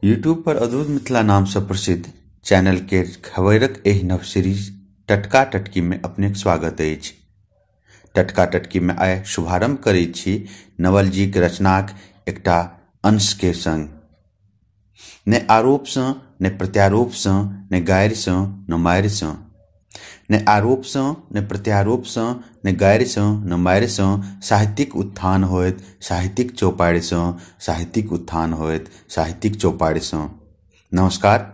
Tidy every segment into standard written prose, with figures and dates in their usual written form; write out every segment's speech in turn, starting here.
YouTube पर अद्भुत मिथिला नाम से प्रसिद्ध चैनल के खबरक एहि नव सीरीज टटका टटकी में अपने स्वागत अछि। टटका टटकी में आइ शुभारंभ करैत छी नवल जी के रचनाक एकटा अंश के संग। ने आरोप से ने प्रत्यारोप से ने गारि से न मारि से, ने आरोप से ने प्रत्यारोप से ने गारि से न मारि से साहित्यिक उत्थान होयत साहित्यिक चौपाड़ी से, साहित्यिक उत्थान होयत साहित्यिक चौपाड़ी से। नमस्कार,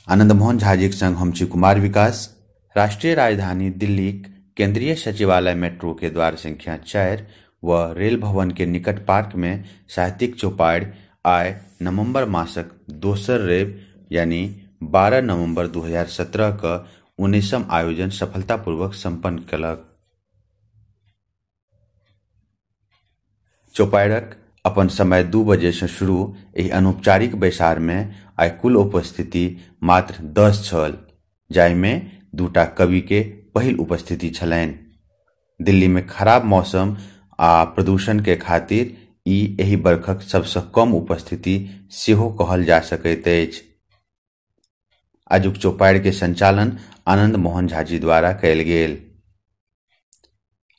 आनंद मोहन झा जी के संग हम छी कुमार विकास। राष्ट्रीय राजधानी दिल्ली केंद्रीय सचिवालय मेट्रो के द्वार संख्या 4 व रेल भवन के निकट पार्क में साहित्यिक चौपाड़ आइ नवंबर मासक दोसर रवि यानी 12 नवंबर 2017 का 19म आयोजन सफलतापूर्वक संपन्न कयलक। चौपाड़क अपन समय 2 बजे से शुरू एहि अनौपचारिक बैसार में आइ कुल उपस्थिति मात्र 10 छल, जाहिमे 2टा कवि के पहिल उपस्थिति छलनि। दिल्ली में खराब मौसम आ प्रदूषण के खातिर ई एहि बरखक सबसँ कम उपस्थिति सेहो कहल जा सकैत अछि। आजुक चौपाड़ के संचालन आनंद मोहन झा जी द्वारा कयल गेल।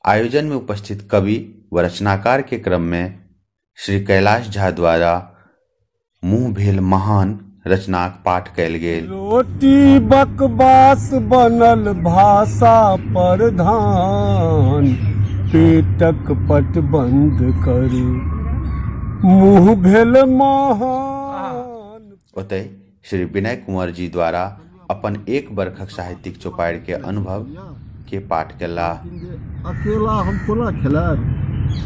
आयोजन में उपस्थित कवि व रचनाकार के क्रम में श्री कैलाश झा द्वारा मुँह भेल महान रचनाक पाठ कयल गेल। रोटी बकवास बनल भाषा प्रधान, पेटक पट बंद करू मुँह भेल महान। ओतय श्री विनय कुंवर जी द्वारा अपन एक बरखक साहित्यिक चौपाड़ के अनुभव के पाठ केला। अकेला हम कोना खेलाब,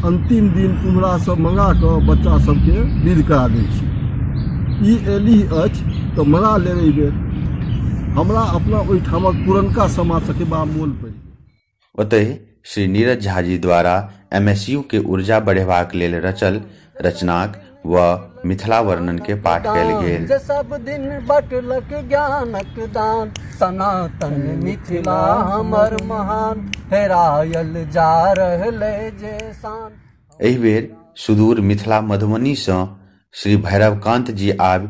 अंतिम दिन कुम्हरा सब मंगा कऽ बच्चा सबके विध करा दै छी। ई एली अछि तऽ मरा लेबै बेर, हमरा अपना ओहिठामक पुरनका समाज सकेबा मोल पड़ि। ओतय श्री नीरज झा जी द्वारा MSU के ऊर्जा बढ़ेबाक लेल रचल रचनाक व मिथिला वर्णन के पाठ कयल गेल। सब दिन बटलक ज्ञानक दान, सनातन मिथिला हमर महान, हेरायल जा रहले जे शान। एहि बेर सुदूर मिथिला मधुबनी सँ श्री भैरवकांत जी आबि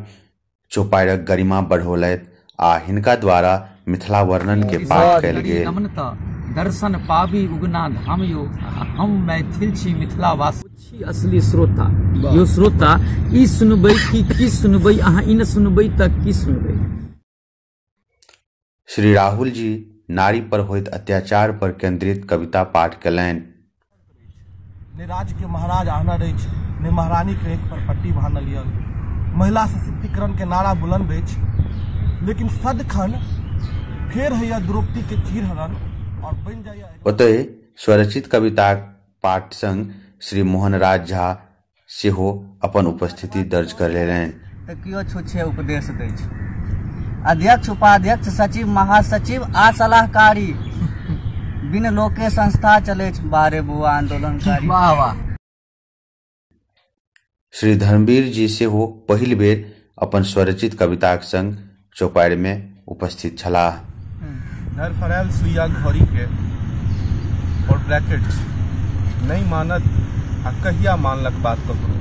चौपाड़क गरिमा बढ़ौलथि आ हिनका द्वारा मिथिला वर्णन के पाठ कयल गेल। दर्शन पाबी उगना धाम यो, हम मैथिल छी मिथिलावासी असली श्रोता। यो श्रोता ई सुनबै की सुनबै, अहाँ ई न सुनबै त की सुनबै। श्री राहुल जी नारी पर होइत अत्याचार पर केंद्रित कविता पाठ कयलनि। ने राज्य के महाराज आनर अछि, ने महारानी के आँखि पर पट्टी बान्हल यऽ। महिला सशक्तिकरण के नारा बुलंद अछि, लेकिन सदखन फेर हैया द्रौपदी के चीरहरण और बन जाइए। ओतय स्वरचित कविताक पाठ संग श्री मोहन राज झा सेहो अपन उपस्थिति दर्ज करेलनि। तऽ कियो छुच्छे उपदेश दै छै, अध्यक्ष उपाध्यक्ष सचिव महासचिव आ सलाहकारी बिन लोके संस्था चले छै, बारे बुआ आंदोलनकारी। वाह वाह। श्री धर्मवीर जी सेहो पहिल बेर अपन स्वरचित कविताक संग चौपाड़ में उपस्थित छलाह। धर फरैल सुइया घोड़ी के और ब्रैकेट्स नहीं मानत आ कहिया मानलक बात ककरो।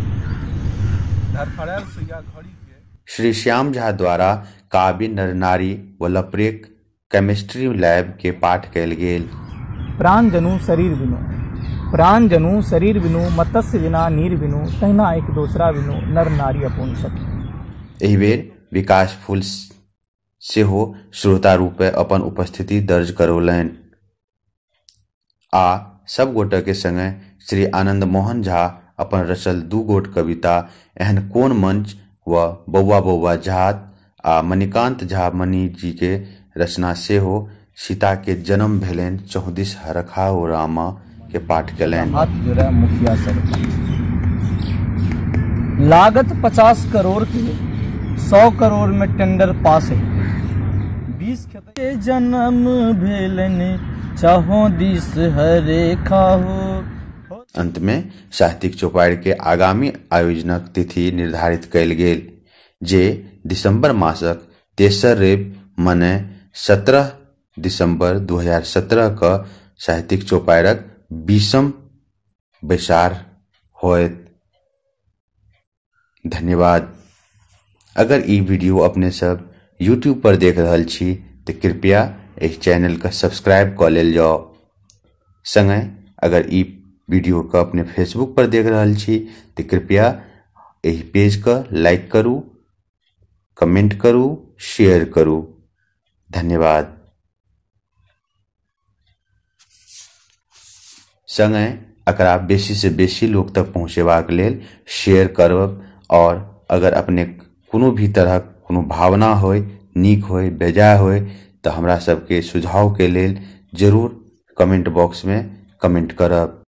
धर फरैल सुइया घोड़ी के श्री श्याम झा द्वारा काव्य नर नारी व लपरेक केमिस्ट्री लैब के पाठ कयल गेल। प्राण जनु शरीर बिनु, प्राण जनु शरीर बिनु, मत्स्य बिना नीर बिनु, तहिना एक दोसरा बिनु नर नारी अपूर्ण शक्ति। एहि बेर विकास फूल सेहो श्रोता रूपे अपन उपस्थिति दर्ज करौलनि आ सब गोटे के संगे श्री आनंद मोहन झा अपन रचल 2 गोट कविता एहन कोन मंच व बौआ बौआ जात आ मणिकांत झा मणि जी के रचना सेहो सीता के जन्म भेलनि 34 हरखाओ रामा के पाठ कयलनि। हाथ जोड़ा मुखिया सरकार, लागत 50 करोड़ की 100 करोड़ में टेंडर पास है। 20 खेत जन्म भेलनि चाहो दिस हरे खाहो। अंत में साहित्यिक चौपाड़ के आगामी आयोजनक तिथि निर्धारित कयल गेल, जे दिसंबर मासक तेसर रवि मने 17 दिसंबर 2017 का साहित्यिक चौपाड़क 20म बैसार होयत। धन्यवाद। अगर ई वीडियो अपने सब यूट्यूब पर देख रहल छी तो कृपया इस चैनल का सब्सक्राइब कर लेल जाओ। संगे अगर ई वीडियो का अपने फेसबुक पर देख रहल छी तो कृपया इस पेज का लाइक करू, कमेंट करू, शेयर करू। धन्यवाद। संगे एकरा बेसी से बेसी लोग तक पहुँचेबाक लेल शेयर करब और अगर अपने कोनो भी तरह कोनो भावना होय, नीक होय, बेजाय होय तो हमरा सबके सुझाव के लेल जरूर कमेंट बॉक्स में कमेंट करब।